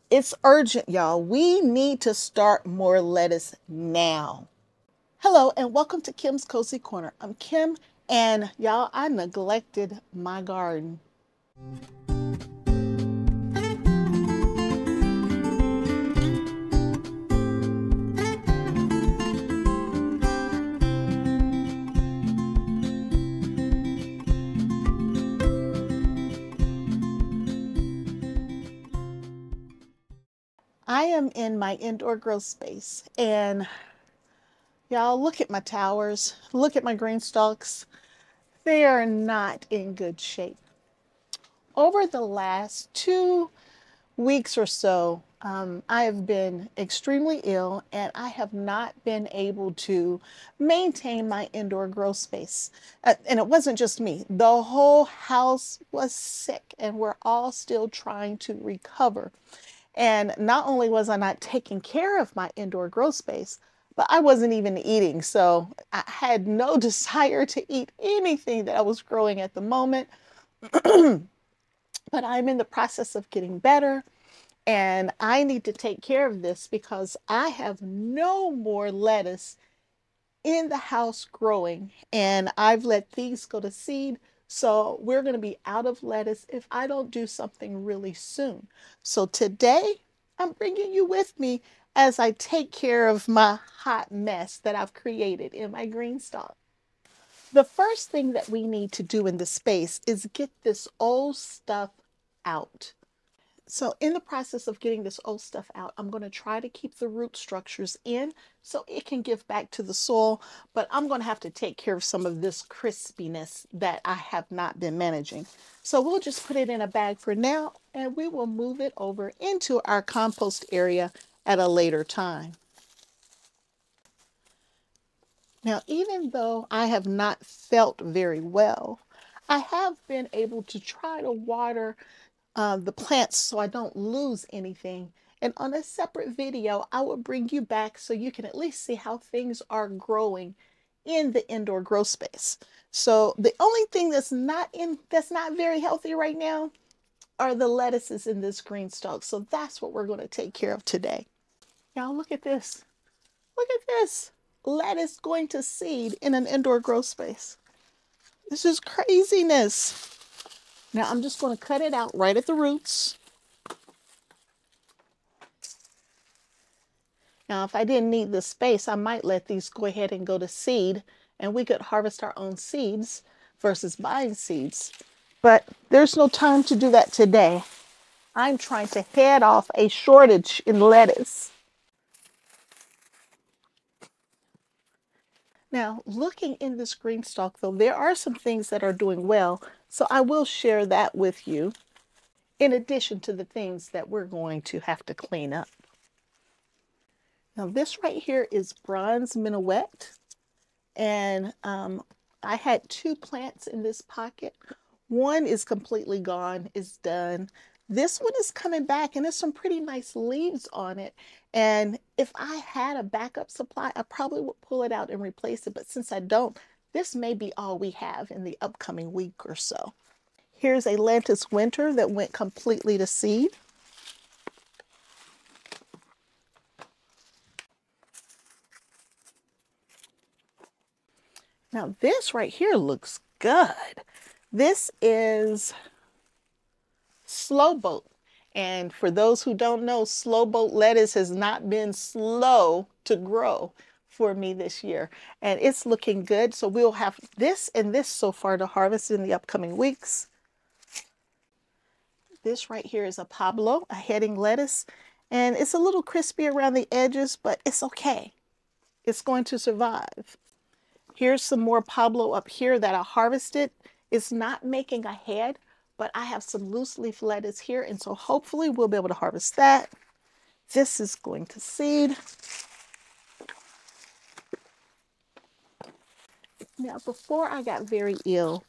It's urgent, y'all. We need to start more lettuce now. Hello, and welcome to Kim's Cozy Corner. I'm Kim, and y'all, I neglected my garden. I am in my indoor grow space, and y'all, look at my towers, look at my green stalks. They are not in good shape. Over the last 2 weeks or so, I have been extremely ill and I have not been able to maintain my indoor grow space. And it wasn't just me, the whole house was sick, and we're all still trying to recover. And not only was I not taking care of my indoor grow space, but I wasn't even eating. So I had no desire to eat anything that I was growing at the moment. But I'm in the process of getting better. And I need to take care of this because I have no more lettuce in the house growing. And I've let these go to seed. So we're going to be out of lettuce if I don't do something really soon. So today, I'm bringing you with me as I take care of my hot mess that I've created in my green stalk. The first thing that we need to do in this space is get this old stuff out. So in the process of getting this old stuff out, I'm going to try to keep the root structures in so it can give back to the soil, but I'm going to have to take care of some of this crispiness that I have not been managing. So we'll just put it in a bag for now, and we will move it over into our compost area at a later time. Now, even though I have not felt very well, I have been able to try to water the plants so I don't lose anything. And on a separate video, I will bring you back so you can at least see how things are growing in the indoor grow space. So the only thing that's not very healthy right now are the lettuces in this green stalk. So that's what we're going to take care of today. Y'all, look at this. Look at this. Lettuce going to seed in an indoor grow space. This is craziness. Now I'm just going to cut it out right at the roots. Now, if I didn't need the space, I might let these go ahead and go to seed, and we could harvest our own seeds versus buying seeds. But there's no time to do that today. I'm trying to head off a shortage in lettuce. Now, looking in this green stalk, though, there are some things that are doing well, so I will share that with you, in addition to the things that we're going to have to clean up. Now, this right here is bronze minuet. And I had 2 plants in this pocket. One is completely gone, is done. This one is coming back, and there's some pretty nice leaves on it. And if I had a backup supply, I probably would pull it out and replace it. But since I don't, this may be all we have in the upcoming week or so. Here's a Atlantis Winter that went completely to seed. Now this right here looks good. This is Slow Boat. And for those who don't know, Slow Boat lettuce has not been slow to grow for me this year. And it's looking good. So we'll have this and this so far to harvest in the upcoming weeks. This right here is a Pablo, a heading lettuce. And it's a little crispy around the edges, but it's okay. It's going to survive. Here's some more Pablo up here that I harvested. It's not making a head, but I have some loose leaf lettuce here, and so hopefully we'll be able to harvest that. This is going to seed. Now, before I got very ill,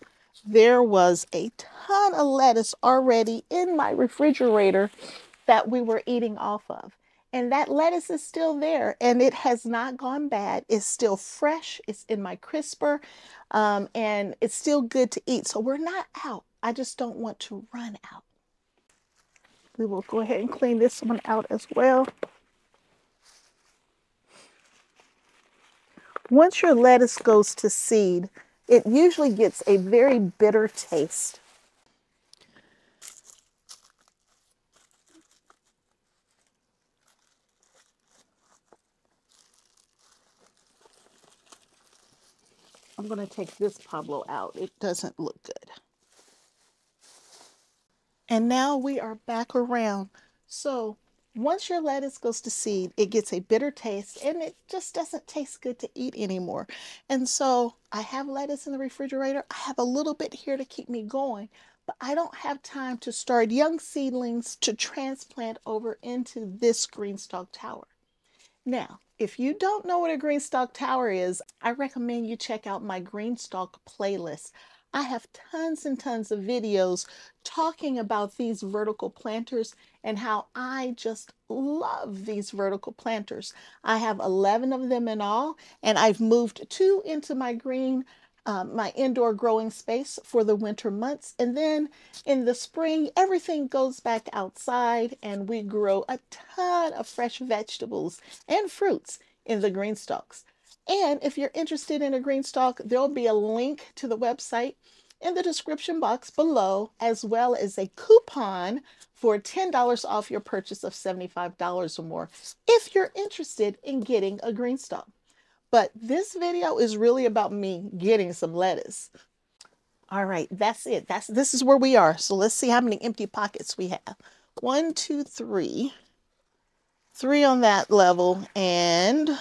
there was a ton of lettuce already in my refrigerator that we were eating off of. And that lettuce is still there, and it has not gone bad. It's still fresh. It's in my crisper, and it's still good to eat. So we're not out. I just don't want to run out. We will go ahead and clean this one out as well. Once your lettuce goes to seed, it usually gets a very bitter taste. I'm going to take this Pablo out. It doesn't look good. And now we are back around. So once your lettuce goes to seed, it gets a bitter taste and it just doesn't taste good to eat anymore. And so I have lettuce in the refrigerator. I have a little bit here to keep me going, but I don't have time to start young seedlings to transplant over into this green stalk tower. Now, if you don't know what a green stalk tower is, I recommend you check out my green stalk playlist. I have tons and tons of videos talking about these vertical planters and how I just love these vertical planters. I have 11 of them in all, and I've moved 2 into my my indoor growing space for the winter months. And then in the spring, everything goes back outside and we grow a ton of fresh vegetables and fruits in the green stalks. And if you're interested in a green stalk, there'll be a link to the website in the description box below, as well as a coupon for $10 off your purchase of $75 or more if you're interested in getting a green stalk. But this video is really about me getting some lettuce. All right, that's it. This is where we are. So let's see how many empty pockets we have. 1, 2, 3. 3 on that level and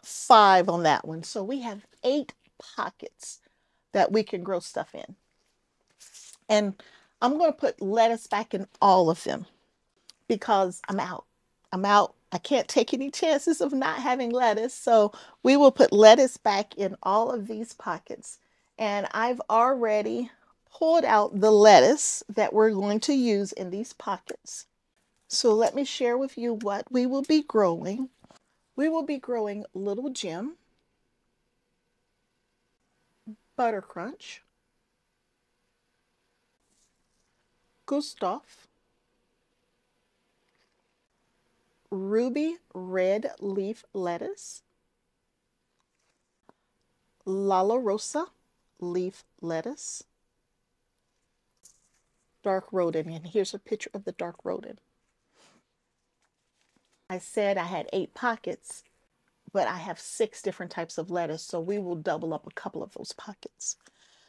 5 on that one. So we have 8 pockets that we can grow stuff in. And I'm going to put lettuce back in all of them because I'm out. I can't take any chances of not having lettuce. So we will put lettuce back in all of these pockets. And I've already pulled out the lettuce that we're going to use in these pockets. So let me share with you what we will be growing. We will be growing Little Jim, Butter Crunch, Gustav, Ruby Red Leaf Lettuce, Lala Rosa Leaf Lettuce, Dark Rodent. And here's a picture of the Dark Rodent. I said I had 8 pockets, but I have 6 different types of lettuce, so we will double up a couple of those pockets.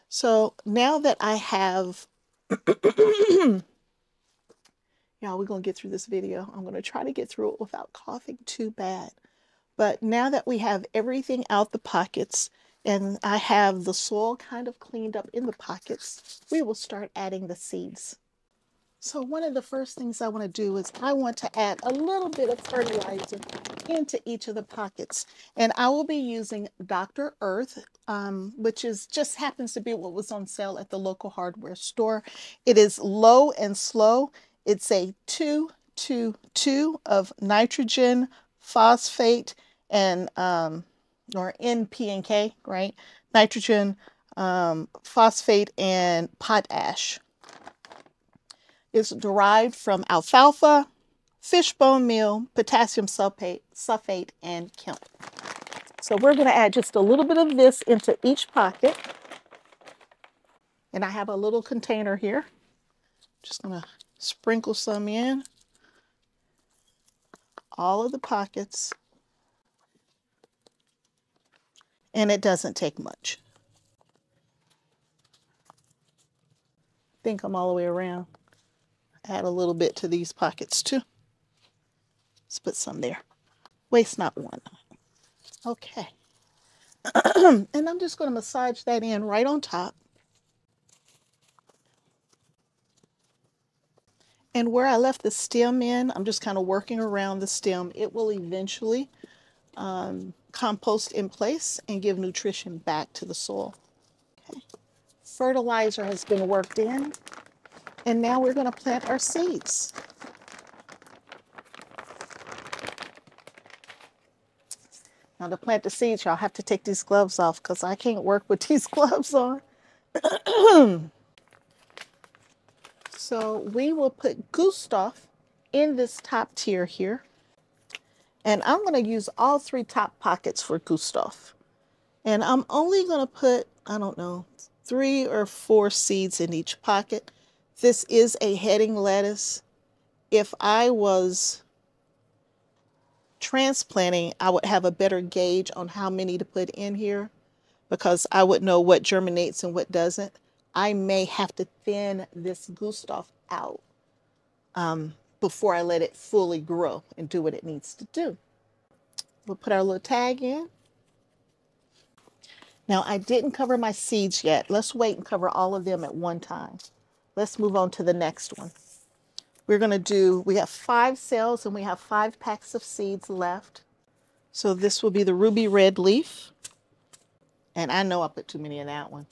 So now that I have, y'all, we're going to get through this video. I'm going to try to get through it without coughing too bad. But now that we have everything out the pockets and I have the soil kind of cleaned up in the pockets, we will start adding the seeds. So one of the first things I want to do is I want to add a little bit of fertilizer into each of the pockets. And I will be using Dr. Earth, which just happens to be what was on sale at the local hardware store. It is low and slow. It's a 2-2-2 of nitrogen, phosphate, and or NP and K, right? Nitrogen, phosphate, and potash. Is derived from alfalfa, fish bone meal, potassium sulfate, and kelp. So we're going to add just a little bit of this into each pocket. And I have a little container here. Just going to sprinkle some in all of the pockets. And it doesn't take much. I think I'm all the way around. Add a little bit to these pockets too. Let's put some there. Waste not one. Okay. And I'm just going to massage that in right on top. And where I left the stem in, I'm just kind of working around the stem. It will eventually compost in place and give nutrition back to the soil. Okay. Fertilizer has been worked in. And now we're going to plant our seeds. Now to plant the seeds, y'all have to take these gloves off because I can't work with these gloves on. So we will put Gustav in this top tier here. And I'm going to use all 3 top pockets for Gustav. And I'm only going to put, I don't know, 3 or 4 seeds in each pocket. This is a heading lettuce. If I was transplanting, I would have a better gauge on how many to put in here because I would know what germinates and what doesn't. I may have to thin this Gustav out before I let it fully grow and do what it needs to do. We'll put our little tag in. Now, I didn't cover my seeds yet. Let's wait and cover all of them at one time. Let's move on to the next one. We're going to do, we have 5 cells and we have 5 packs of seeds left. So this will be the ruby red leaf. And I know I put too many in that one.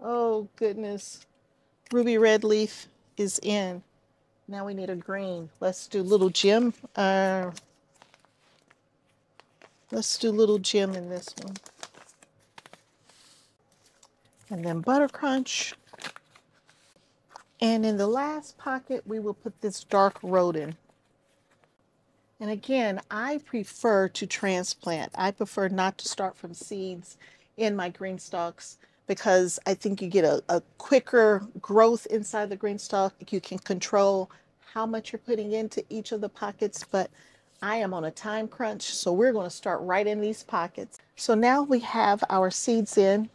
Oh, goodness. Ruby red leaf is in. Now we need a green. Let's do little gem. Let's do little gem in this one. And then butter crunch. And in the last pocket, we will put this dark rodent. And again, I prefer to transplant. I prefer not to start from seeds in my green stalks because I think you get a quicker growth inside the green stalk. You can control how much you're putting into each of the pockets, but I am on a time crunch, so we're going to start right in these pockets. So now we have our seeds in,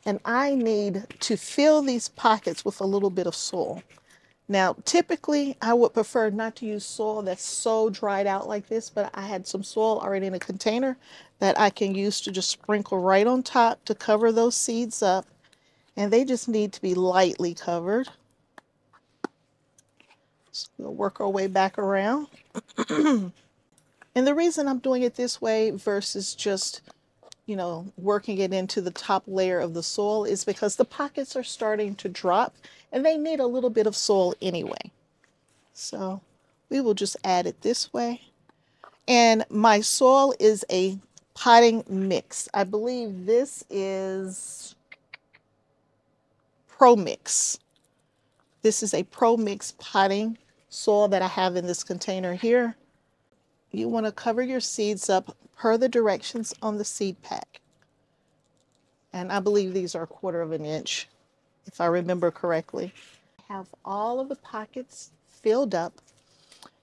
and I need to fill these pockets with a little bit of soil. Now, typically, I would prefer not to use soil that's so dried out like this, but I had some soil already in a container that I can use to just sprinkle right on top to cover those seeds up. And they just need to be lightly covered. So we'll work our way back around. And the reason I'm doing it this way versus just, you know, working it into the top layer of the soil is because the pockets are starting to drop and they need a little bit of soil anyway. So we will just add it this way. And my soil is a potting mix. I believe this is Pro Mix. This is a Pro Mix potting soil that I have in this container here. You want to cover your seeds up per the directions on the seed pack. And I believe these are 1/4 of an inch, if I remember correctly. I have all of the pockets filled up.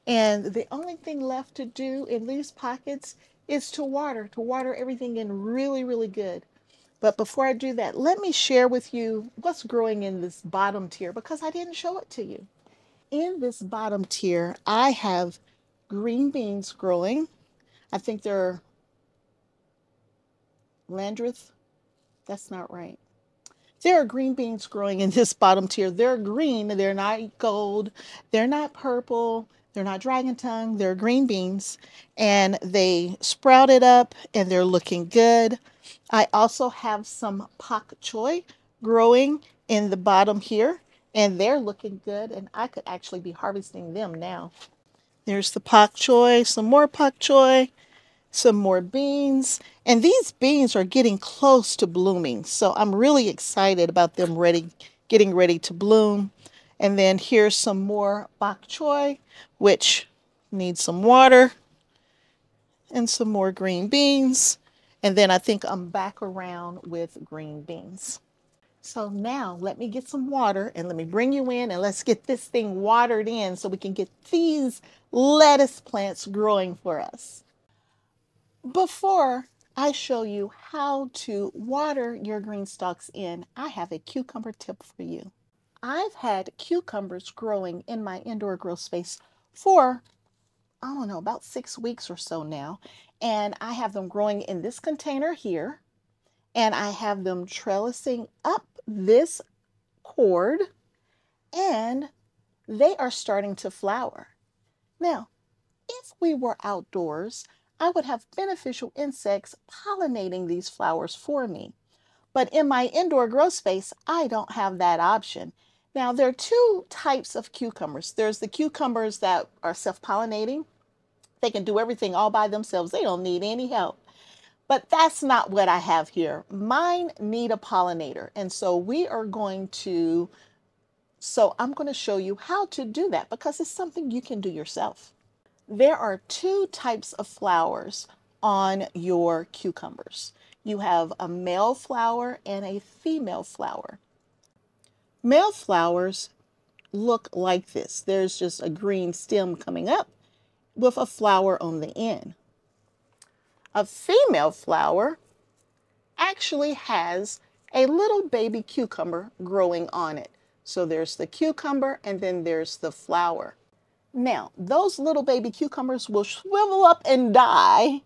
And the only thing left to do in these pockets is to water everything in really, really good. But before I do that, let me share with you what's growing in this bottom tier because I didn't show it to you. In this bottom tier, I have green beans growing. I think they're Landreth. That's not right. There are green beans growing in this bottom tier. They're green. They're not gold. They're not purple. They're not dragon tongue. They're green beans. And they sprouted up and they're looking good. I also have some pak choi growing in the bottom here. And they're looking good. And I could actually be harvesting them now. There's the pak choi, some more pak choi, some more beans. And these beans are getting close to blooming. So I'm really excited about them getting ready to bloom. And then here's some more bok choy, which needs some water. And some more green beans. And then I think I'm back around with green beans. So now let me get some water and let me bring you in and let's get this thing watered in so we can get these lettuce plants growing for us. Before I show you how to water your green stalks in, I have a cucumber tip for you. I've had cucumbers growing in my indoor grow space for, I don't know, about 6 weeks or so now. And I have them growing in this container here. And I have them trellising up this cord. And they are starting to flower. Now, if we were outdoors, I would have beneficial insects pollinating these flowers for me. But in my indoor grow space, I don't have that option. Now, there are 2 types of cucumbers. There's the cucumbers that are self-pollinating. They can do everything all by themselves. They don't need any help. But that's not what I have here. Mine need a pollinator. And so I'm going to show you how to do that because it's something you can do yourself. There are two types of flowers on your cucumbers. You have a male flower and a female flower. Male flowers look like this. There's just a green stem coming up with a flower on the end. A female flower actually has a little baby cucumber growing on it. So there's the cucumber and then there's the flower. Now, those little baby cucumbers will shrivel up and die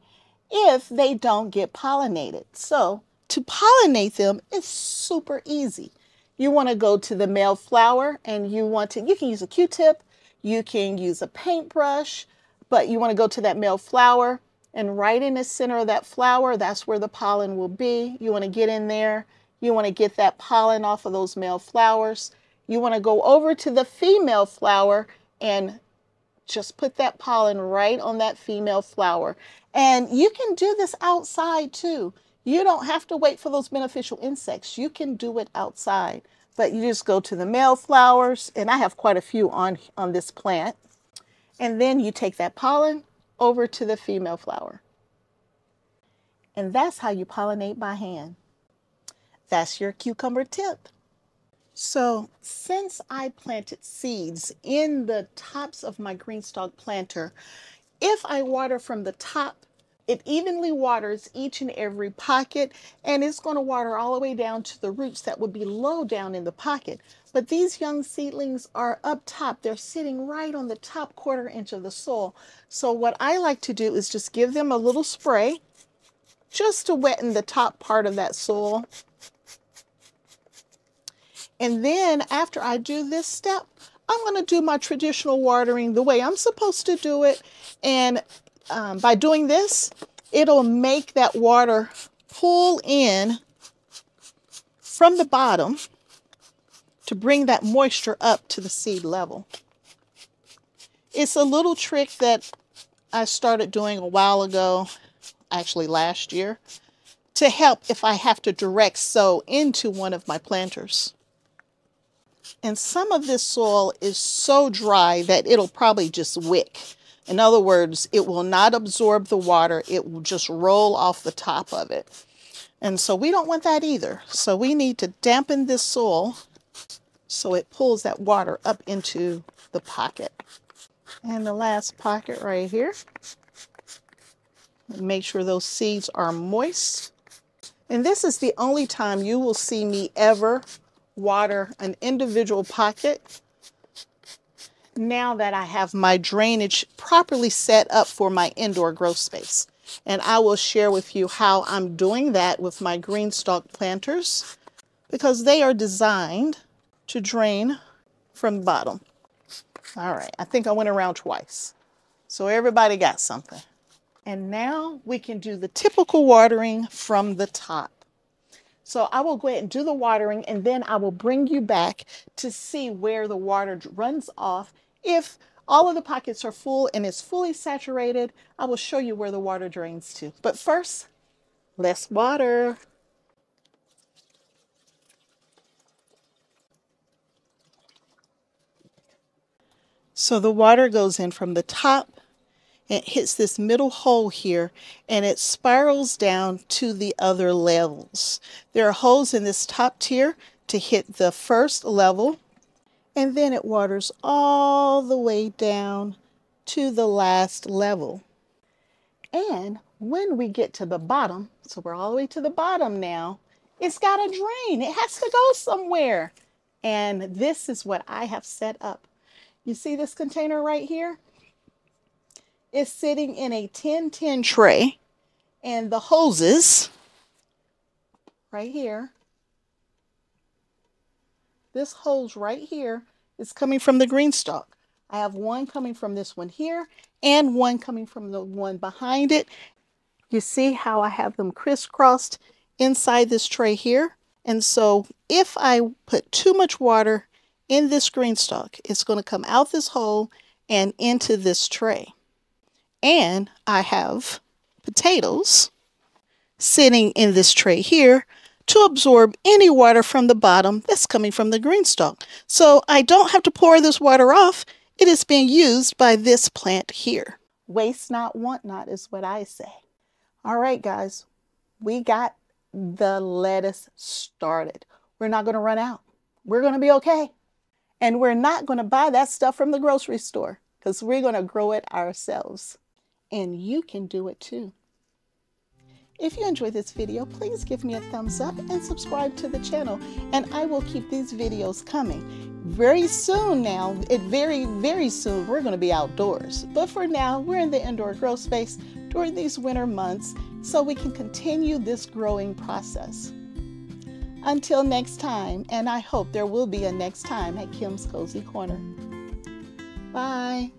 if they don't get pollinated. So to pollinate them is super easy. You want to go to the male flower and you can use a Q-tip, you can use a paintbrush, but you want to go to that male flower and right in the center of that flower, that's where the pollen will be. You want to get in there. You want to get that pollen off of those male flowers. You want to go over to the female flower and just put that pollen right on that female flower. And you can do this outside too. You don't have to wait for those beneficial insects. You can do it outside. But you just go to the male flowers, and I have quite a few on this plant. And then you take that pollen over to the female flower. And that's how you pollinate by hand. That's your cucumber tip. So since I planted seeds in the tops of my green stalk planter, if I water from the top, it evenly waters each and every pocket, and it's going to water all the way down to the roots that would be low down in the pocket. But these young seedlings are up top. They're sitting right on the top 1/4 inch of the soil. So what I like to do is just give them a little spray just to wetten the top part of that soil. And then after I do this step, I'm going to do my traditional watering the way I'm supposed to do it. And by doing this, it'll make that water pull in from the bottom to bring that moisture up to the seed level. It's a little trick that I started doing a while ago, actually last year, to help if I have to direct sow into one of my planters. And some of this soil is so dry that it'll probably just wick. In other words, it will not absorb the water. It will just roll off the top of it. And so we don't want that either. So we need to dampen this soil so it pulls that water up into the pocket. And the last pocket right here. Make sure those seeds are moist. And this is the only time you will see me ever water an individual pocket now that I have my drainage properly set up for my indoor growth space. And I will share with you how I'm doing that with my green stalk planters because they are designed to drain from the bottom. All right, I think I went around twice. So everybody got something. And now we can do the typical watering from the top. So I will go ahead and do the watering, and then I will bring you back to see where the water runs off. If all of the pockets are full and it's fully saturated, I will show you where the water drains to. But first, let's water. So the water goes in from the top. It hits this middle hole here and it spirals down to the other levels. There are holes in this top tier to hit the first level, and then it waters all the way down to the last level. And when we get to the bottom, so we're all the way to the bottom now, it's got to drain. It has to go somewhere. And this is what I have set up. You see this container right here? It's sitting in a 10-10 tray, and the hoses right here, this hose right here is coming from the green stalk. I have one coming from this one here and one coming from the one behind it. You see how I have them crisscrossed inside this tray here? And so if I put too much water in this green stalk, it's going to come out this hole and into this tray. And I have potatoes sitting in this tray here to absorb any water from the bottom that's coming from the green stalk. So I don't have to pour this water off. It is being used by this plant here. Waste not, want not is what I say. All right, guys, we got the lettuce started. We're not going to run out. We're going to be okay. And we're not going to buy that stuff from the grocery store because we're going to grow it ourselves. And you can do it too. If you enjoyed this video, please give me a thumbs up and subscribe to the channel. And I will keep these videos coming. Very soon now, very soon, we're going to be outdoors. But for now, we're in the indoor grow space during these winter months so we can continue this growing process. Until next time, and I hope there will be a next time at Kim's Cozy Corner. Bye.